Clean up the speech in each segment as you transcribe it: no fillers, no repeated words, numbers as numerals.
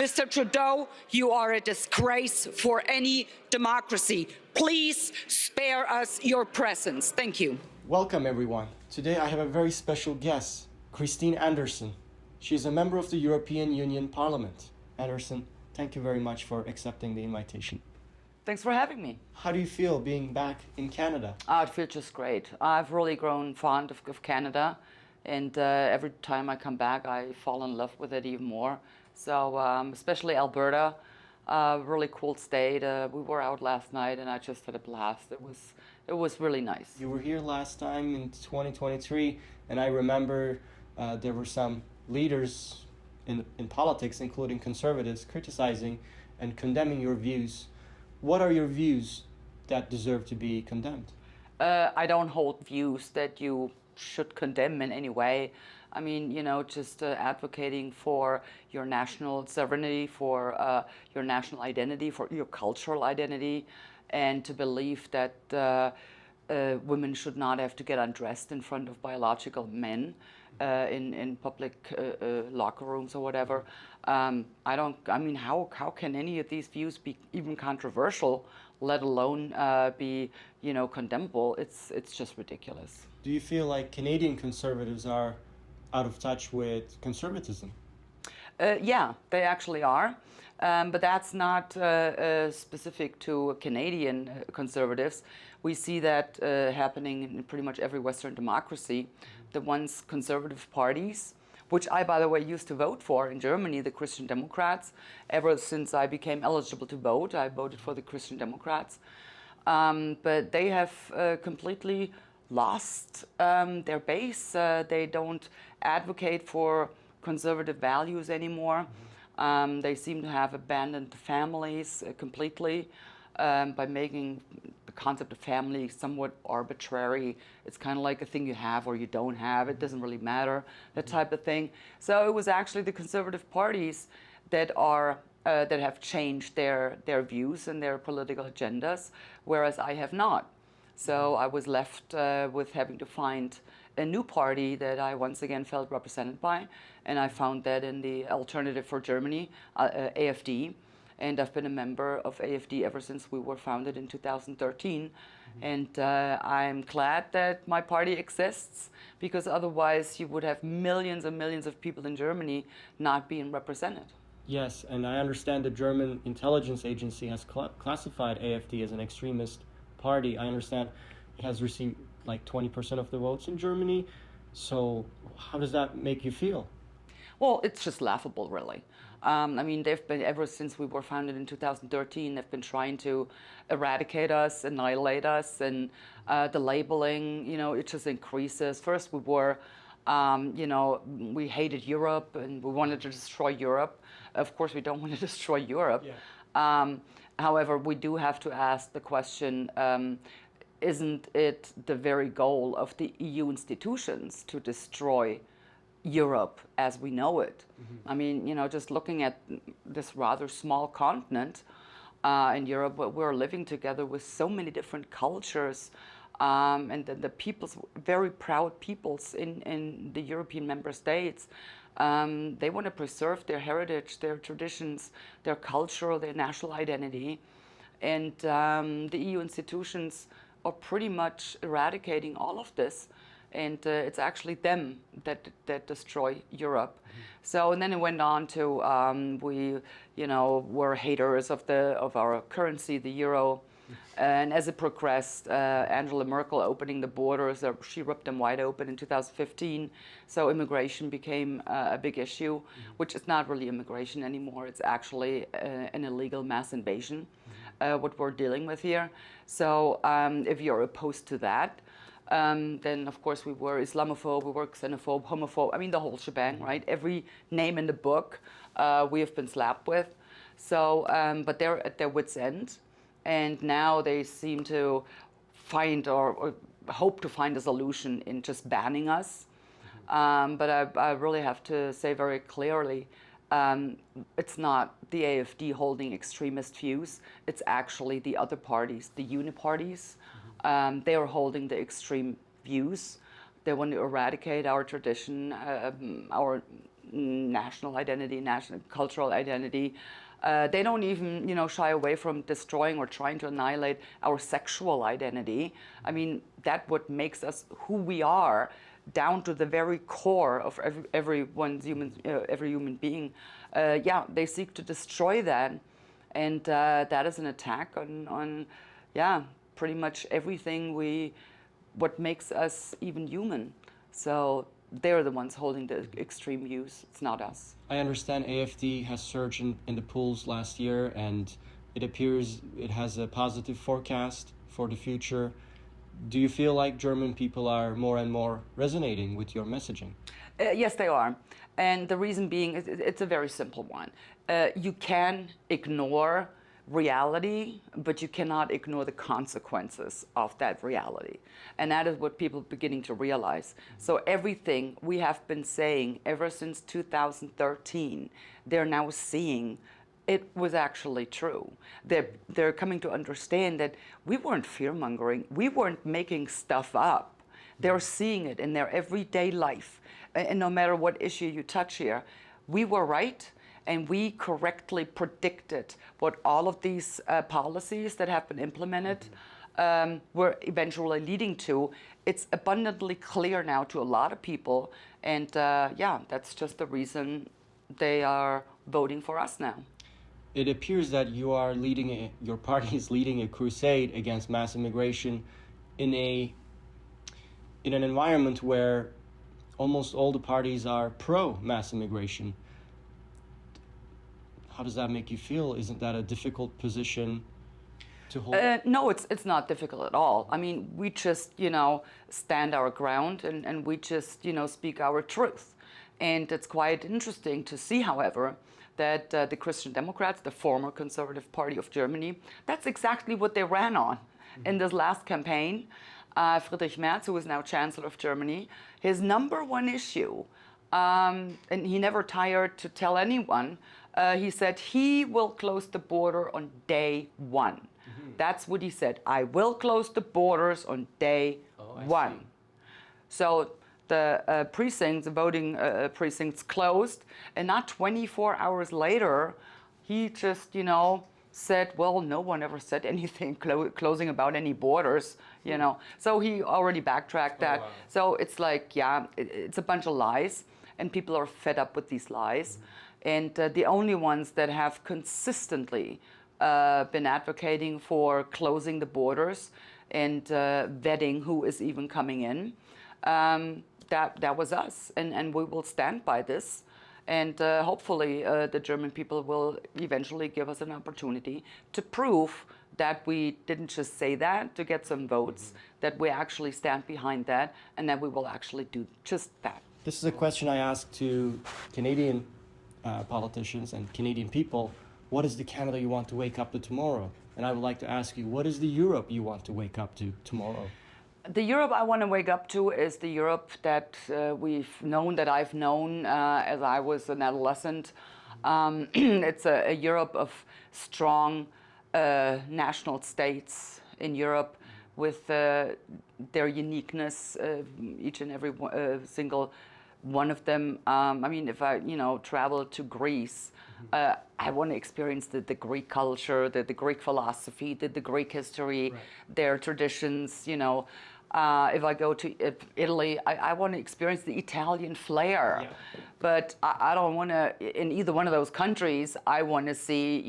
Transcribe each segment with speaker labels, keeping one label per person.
Speaker 1: Mr. Trudeau, you are a disgrace for any democracy. Please spare us your presence. Thank you.
Speaker 2: Welcome, everyone. Today I have a very special guest, Christine Anderson. She is a member of the European Union Parliament. Anderson, thank you very much for accepting the invitation.
Speaker 3: Thanks for having me.
Speaker 2: How do you feel being back in Canada?
Speaker 3: I feel just great. I've really grown fond of Canada, and every time I come back, I fall in love with it even more. So, especially Alberta, really cool state. We were out last night, and I just had a blast. It was really nice.
Speaker 2: You were here last time in 2023, and I remember there were some leaders in politics, including conservatives, criticizing and condemning your views. What are your views that deserve to be condemned?
Speaker 3: I don't hold views that you should condemn in any way. I mean, you know, just advocating for your national sovereignty, for your national identity, for your cultural identity, and to believe that women should not have to get undressed in front of biological men in public locker rooms or whatever. I mean, how can any of these views be even controversial, let alone be, you know, condemnable? It's just ridiculous.
Speaker 2: Do you feel like Canadian conservatives are out of touch with conservatism?
Speaker 3: Yeah, they actually are. But that's not specific to Canadian conservatives. We see that happening in pretty much every Western democracy. The once conservative parties, which I, by the way, used to vote for in Germany, the Christian Democrats. Ever since I became eligible to vote, I voted for the Christian Democrats. But they have completely lost their base. They don't advocate for conservative values anymore. They seem to have abandoned families completely by making the concept of family somewhat arbitrary. It's kind of like a thing you have or you don't have. It doesn't really matter, that type of thing. So it was actually the conservative parties that are that have changed their views and their political agendas, whereas I have not. So I was left with having to find a new party that I once again felt represented by, and I found that in the Alternative for Germany, AfD, and I've been a member of AfD ever since we were founded in 2013, and I'm glad that my party exists, because otherwise you would have millions and millions of people in Germany not being represented.
Speaker 2: Yes, and I understand the German intelligence agency has classified AfD as an extremist party. I understand it has received like 20% of the votes in Germany. So how does that make you feel?
Speaker 3: Well, it's just laughable, really. I mean, they've been, ever since we were founded in 2013, they've been trying to eradicate us, annihilate us, and the labeling, you know, it just increases. First we were, you know, we hated Europe and we wanted to destroy Europe. Of course, we don't want to destroy Europe. Yeah. However, we do have to ask the question, isn't it the very goal of the EU institutions to destroy Europe as we know it? I mean, you know, just looking at this rather small continent in Europe, we're living together with so many different cultures, and the peoples, very proud peoples in the European member states. They want to preserve their heritage, their traditions, their culture, their national identity, and the EU institutions are pretty much eradicating all of this, and it's actually them that destroy Europe. So, and then it went on to we, you know, were haters of our currency, the euro, and as it progressed, Angela Merkel opening the borders, she ripped them wide open in 2015. So immigration became a big issue, which is not really immigration anymore. It's actually an illegal mass invasion, what we're dealing with here. So if you're opposed to that, then of course we were Islamophobe, we were xenophobe, homophobe, I mean the whole shebang, right? Every name in the book we have been slapped with. So, but they're at their wits' end, and now they seem to find or hope to find a solution in just banning us. But I really have to say very clearly, it's not the AfD holding extremist views, it's actually the other parties, the uniparties. They are holding the extreme views. They want to eradicate our tradition, our national identity, national cultural identity. They don't even, shy away from destroying or trying to annihilate our sexual identity. I mean, that what makes us who we are, down to the very core of every human being. Yeah, they seek to destroy that, and that is an attack on pretty much everything what makes us even human. So they're the ones holding the extreme views. It's not us.
Speaker 2: I understand AFD has surged in the polls last year, and it appears it has a positive forecast for the future. Do you feel like German people are more and more resonating with your messaging?
Speaker 3: Yes, they are. And the reason being, it's a very simple one. You can ignore reality, but you cannot ignore the consequences of that reality. And that is what people are beginning to realize. So everything we have been saying ever since 2013, they're now seeing it was actually true. They're coming to understand that we weren't fear-mongering. We weren't making stuff up. They're seeing it in their everyday life. And no matter what issue you touch here, we were right, and we correctly predicted what all of these policies that have been implemented were eventually leading to. It's abundantly clear now to a lot of people, and that's just the reason they are voting for us now.
Speaker 2: It appears that your party is leading a crusade against mass immigration in an environment where almost all the parties are pro-mass immigration. How does that make you feel? Isn't that a difficult position to hold?
Speaker 3: No, it's not difficult at all. I mean, we just, stand our ground and we just, speak our truth. And it's quite interesting to see, however, that the Christian Democrats, the former Conservative Party of Germany, that's exactly what they ran on in this last campaign. Friedrich Merz, who is now Chancellor of Germany, his number one issue, and he never tired to tell anyone, he said he will close the border on day one. Mm-hmm. That's what he said. I will close the borders on day one. So the precincts, the voting precincts closed, and not 24 hours later, he just, said, well, no one ever said anything closing about any borders, So he already backtracked that. Oh, wow. So it's like, it's a bunch of lies, and people are fed up with these lies. Mm-hmm. And the only ones that have consistently been advocating for closing the borders and vetting who is even coming in, that was us, and we will stand by this. And hopefully the German people will eventually give us an opportunity to prove that we didn't just say that to get some votes, that we actually stand behind that, and that we will actually do just that.
Speaker 2: This is a question I ask to Canadian politicians and Canadian people. What is the Canada you want to wake up to tomorrow? And I would like to ask you, what is the Europe you want to wake up to tomorrow?
Speaker 3: The Europe I want to wake up to is the Europe that I've known as I was an adolescent. It's a Europe of strong national states in Europe with their uniqueness, each and every single one of them. If I travel to Greece, I want to experience the Greek culture, the Greek philosophy, the Greek history, right, their traditions. If I go to Italy, I want to experience the Italian flair. Yeah. But I don't want to, in either one of those countries, I want to see,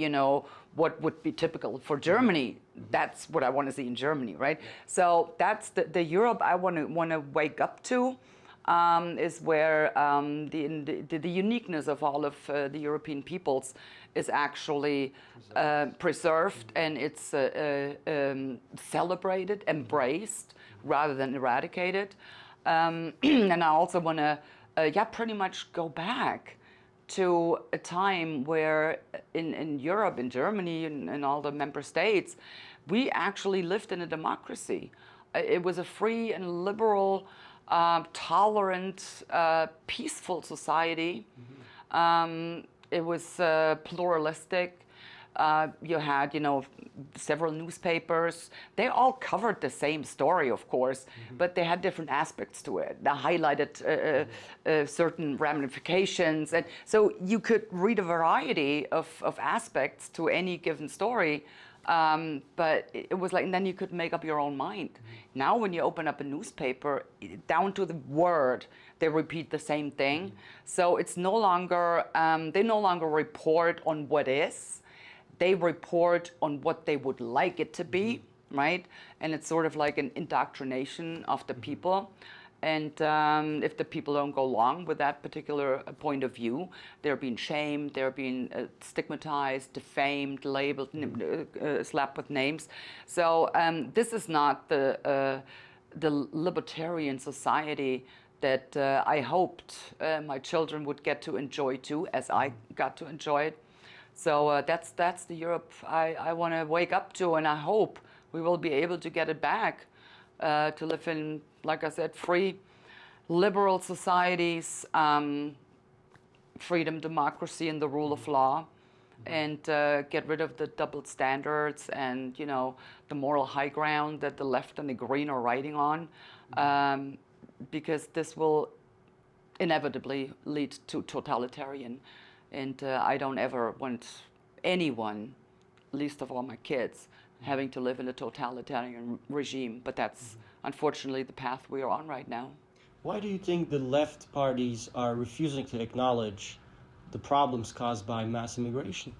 Speaker 3: what would be typical for Germany. Mm-hmm. That's what I want to see in Germany, right? Yeah. So that's the Europe I want to wake up to. Is where the uniqueness of all of the European peoples is actually preserved, and it's celebrated, embraced, rather than eradicated. And I also want to, pretty much go back to a time where in Europe, in Germany, and all the member states, we actually lived in a democracy. It was a free and liberal, tolerant, peaceful society. Mm-hmm. It was pluralistic. You had, several newspapers. They all covered the same story, of course, but they had different aspects to it. They highlighted certain ramifications. And so you could read a variety of aspects to any given story. But it was like, and then you could make up your own mind. Now when you open up a newspaper, down to the word, they repeat the same thing. So it's no longer, they no longer report on what is, they report on what they would like it to be, right? And it's sort of like an indoctrination of the people. And if the people don't go along with that particular point of view, they're being shamed, they're being stigmatized, defamed, labeled, slapped with names. So this is not the libertarian society that I hoped my children would get to enjoy too, as I got to enjoy it. So that's the Europe I want to wake up to, and I hope we will be able to get it back. To live in, like I said, free, liberal societies, freedom, democracy, and the rule of law, and get rid of the double standards and, the moral high ground that the left and the green are riding on, because this will inevitably lead to totalitarian. And I don't ever want anyone, least of all my kids, having to live in a totalitarian regime, but that's unfortunately the path we are on right now.
Speaker 2: Why do you think the left parties are refusing to acknowledge the problems caused by mass immigration?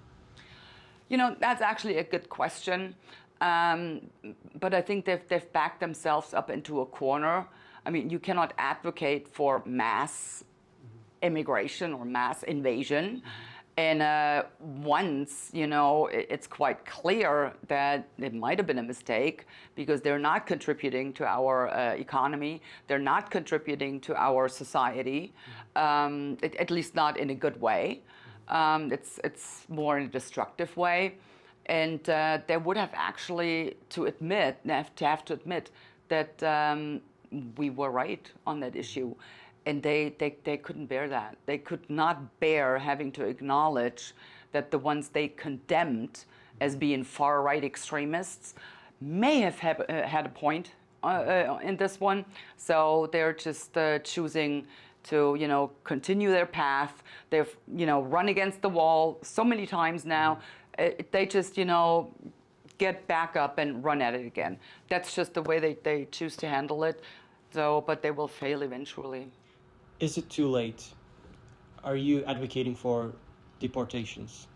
Speaker 3: That's actually a good question, but I think they've backed themselves up into a corner. I mean, you cannot advocate for mass immigration or mass invasion. And once, it's quite clear that it might have been a mistake because they're not contributing to our economy, they're not contributing to our society, at least not in a good way. It's more in a destructive way. And they would have actually to have to admit that we were right on that issue. And they couldn't bear that. They could not bear having to acknowledge that the ones they condemned as being far-right extremists may have had a point in this one. So they're just choosing to, continue their path. They've, run against the wall so many times now. They just, get back up and run at it again. That's just the way they choose to handle it. So, but they will fail eventually.
Speaker 2: Is it too late? Are you advocating for deportations?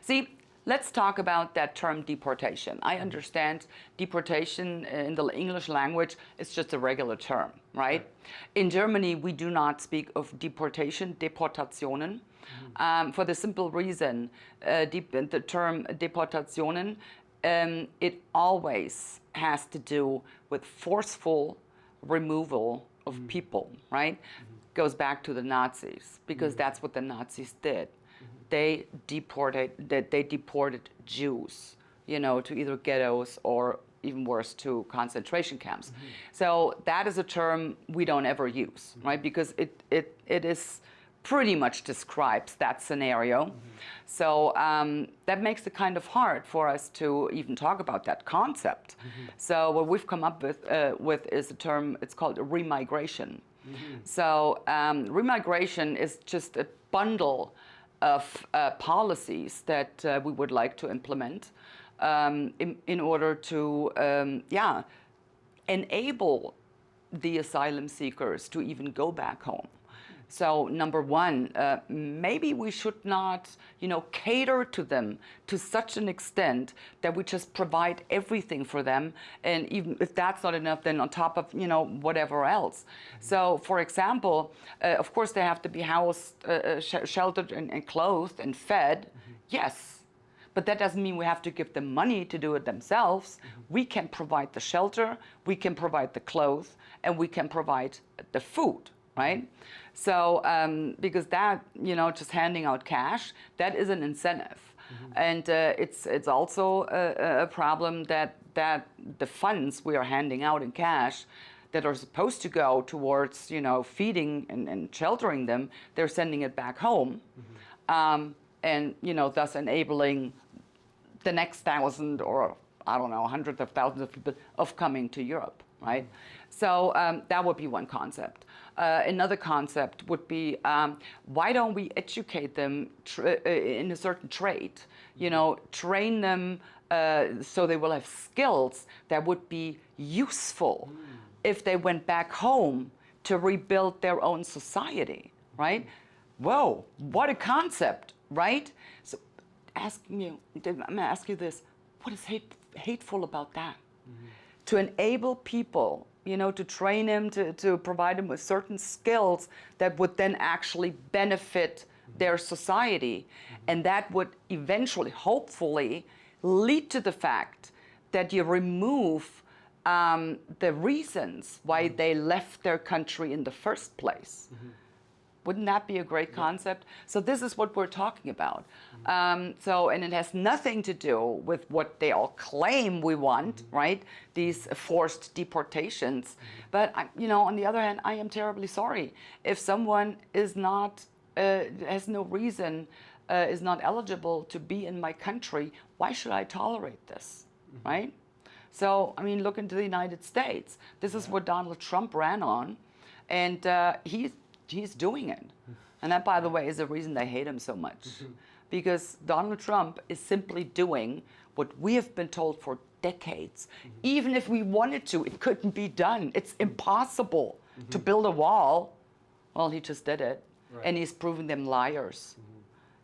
Speaker 3: See, let's talk about that term deportation. I understand deportation in the English language is just a regular term, right? In Germany, we do not speak of deportation, Deportationen, for the simple reason, the term Deportationen, it always has to do with forceful removal of people, right? Goes back to the Nazis, because that's what the Nazis did. They deported Jews, to either ghettos or even worse, to concentration camps. So that is a term we don't ever use, right? Because it is pretty much describes that scenario. So that makes it kind of hard for us to even talk about that concept. So what we've come up with is a term, it's called remigration. So remigration is just a bundle of policies that we would like to implement in order to, enable the asylum seekers to even go back home. So number one, maybe we should not, cater to them to such an extent that we just provide everything for them. And even if that's not enough, then on top of, whatever else. So for example, of course, they have to be housed, sheltered and clothed and fed. Yes. But that doesn't mean we have to give them money to do it themselves. We can provide the shelter, we can provide the clothes, and we can provide the food, right? So, because that, just handing out cash, that is an incentive. And it's also a problem that the funds we are handing out in cash that are supposed to go towards, feeding and sheltering them, they're sending it back home. And, thus enabling the next 1,000 or, I don't know, hundreds of thousands of people of coming to Europe, right? So that would be one concept. Another concept would be, why don't we educate them in a certain trade? You know, train them so they will have skills that would be useful if they went back home to rebuild their own society, right? Whoa, what a concept, right? So I'm gonna ask you this, what is hateful about that? To enable people, you know, to train them, to provide them with certain skills that would then actually benefit their society. And that would eventually, hopefully, lead to the fact that you remove the reasons why they left their country in the first place. Wouldn't that be a great concept? So this is what we're talking about. And it has nothing to do with what they all claim we want, right? These forced deportations. But, you know, on the other hand, I am terribly sorry. If someone is not, has no reason, is not eligible to be in my country, why should I tolerate this, right? So, I mean, look into the United States. This is what Donald Trump ran on, and he's doing it. And that, by the way, is the reason they hate him so much. Because Donald Trump is simply doing what we have been told for decades. Even if we wanted to, it couldn't be done. It's impossible to build a wall. Well, he just did it. Right. And he's proving them liars.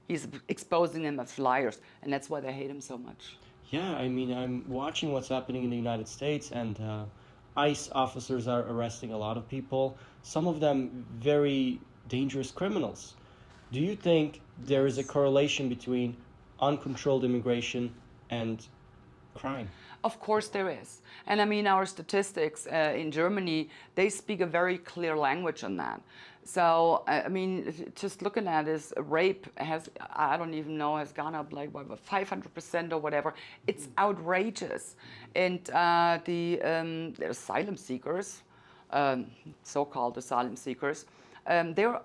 Speaker 3: He's exposing them as liars. And that's why they hate him so much.
Speaker 2: Yeah, I mean, I'm watching what's happening in the United States, and ICE officers are arresting a lot of people, some of them very dangerous criminals. Do you think there is a correlation between uncontrolled immigration and crime?
Speaker 3: Of course there is. And I mean, our statistics in Germany, they speak a very clear language on that. So, I mean, just looking at this, rape has, I don't even know, has gone up like what, 500% or whatever. It's outrageous. And the asylum seekers, so-called asylum seekers, they're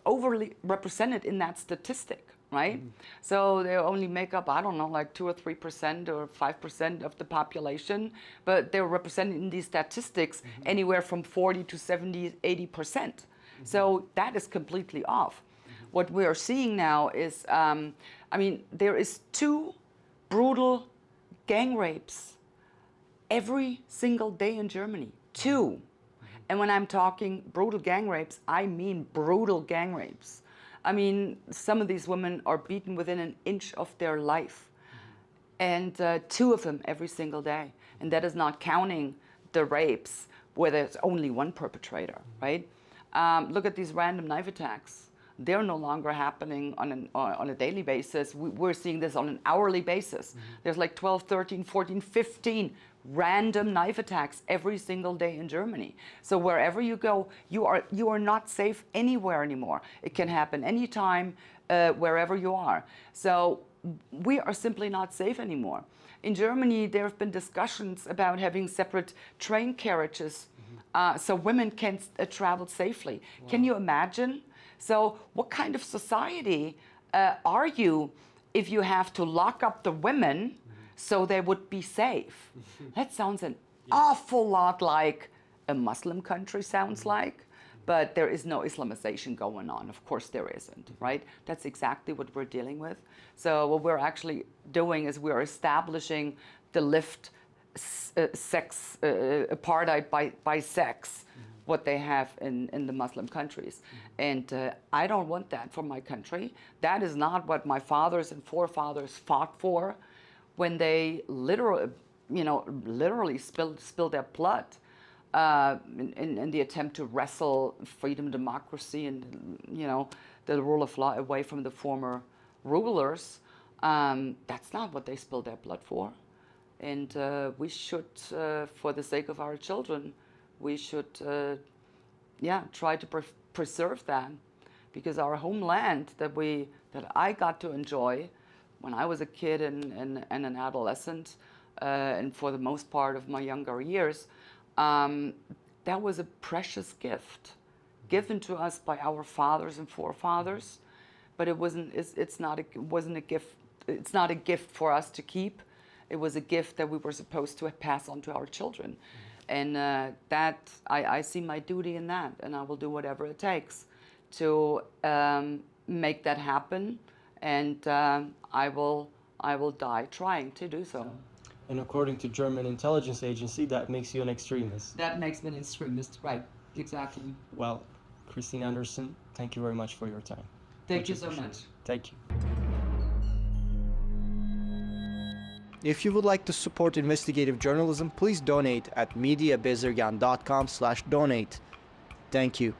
Speaker 3: overly represented in that statistic, right? So they only make up, I don't know, like 2 or 3% or 5% of the population, but they're represented in these statistics anywhere from 40 to 70, 80%. So that is completely off. What we are seeing now is, I mean, there is 2 brutal gang rapes every single day in Germany. 2. And when I'm talking brutal gang rapes, I mean brutal gang rapes. I mean, some of these women are beaten within an inch of their life. And 2 of them every single day. And that is not counting the rapes where there's only one perpetrator, right? Look at these random knife attacks. They're no longer happening on a daily basis. We're seeing this on an hourly basis. There's like 12, 13, 14, 15 random knife attacks every single day in Germany. So wherever you go, you are not safe anywhere anymore. It can happen anytime, wherever you are. So we are simply not safe anymore. In Germany, there have been discussions about having separate train carriages so women can travel safely. Wow. Can you imagine? So what kind of society are you if you have to lock up the women so they would be safe? That sounds an awful lot like a Muslim country sounds like, but there is no Islamization going on. Of course there isn't, right? That's exactly what we're dealing with. So what we're actually doing is we're establishing the lift sex apartheid by sex, what they have in the Muslim countries. And I don't want that for my country. That is not what my fathers and forefathers fought for when they literally spilled their blood in the attempt to wrestle freedom, democracy, and the rule of law away from the former rulers. That's not what they spilled their blood for. And we should, for the sake of our children, we should, try to preserve that, because our homeland that I got to enjoy when I was a kid and an adolescent, and for the most part of my younger years, that was a precious gift given to us by our fathers and forefathers, but it wasn't a gift it's not a gift for us to keep. It was a gift that we were supposed to pass on to our children. And that I see my duty in that, and I will do whatever it takes to make that happen. And I will die trying to do so.
Speaker 2: And according to German intelligence agency, that makes you an extremist.
Speaker 3: That makes me an extremist, right? Exactly.
Speaker 2: Well, Christine Anderson, thank you very much for your time.
Speaker 3: Thank you so much.
Speaker 2: Thank you. If you would like to support investigative journalism, please donate at mediabezirgan.com/donate. Thank you.